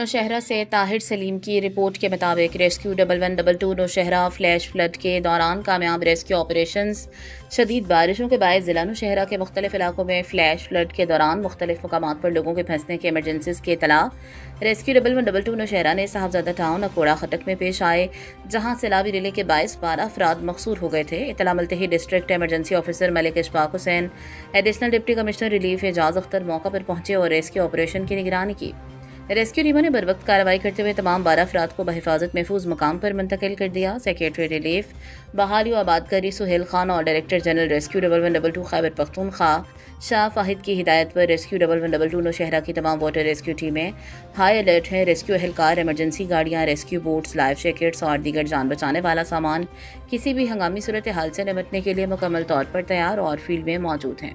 نوشہرہ سے طاہر سلیم کی رپورٹ کے مطابق ریسکیو 1112 نوشہرہ فلیش فلڈ کے دوران کامیاب ریسکیو آپریشنز۔ شدید بارشوں کے باعث ضلع نوشہرہ کے مختلف علاقوں میں فلیش فلڈ کے دوران مختلف مقامات پر لوگوں کے پھنسنے کے ایمرجنسیز کی اطلاع۔ ریسکیو 1112 نوشہرہ نے صاحبزادہ ٹاؤن اکوڑا خٹک میں پیش آئے، جہاں سیلابی ریلے کے باعث 12 افراد مقصور ہو گئے تھے۔ اطلاع ملتے ہی ڈسٹرکٹ ایمرجنسی آفیسر ملک اشفاق حسین، ایڈیشنل ڈپٹی کمشنر ریلیف اعجاز اختر موقع پر پہنچے اور ریسکیو آپریشن کی نگرانی کی۔ ریسکیو ٹیموں نے بروقت کارروائی کرتے ہوئے تمام 12 افراد کو بحفاظت محفوظ مقام پر منتقل کر دیا۔ سیکریٹری ریلیف، بحالی و آبادکاری سہیل خان اور director general rescue 1112 Khyber Pakhtunkhwa شاہ فاہد کی ہدایت پر ریسکیو 1112 نوشہرہ کی تمام واٹر ریسکیو ٹیمیں ہائی الرٹ ہیں۔ ریسکیو اہلکار، ایمرجنسی گاڑیاں، ریسکیو بوٹس، لائف جیکٹس اور دیگر جان بچانے والا سامان کسی بھی ہنگامی صورتحال سے نمٹنے کے لیے مکمل طور پر تیار اور فیلڈ میں موجود ہیں۔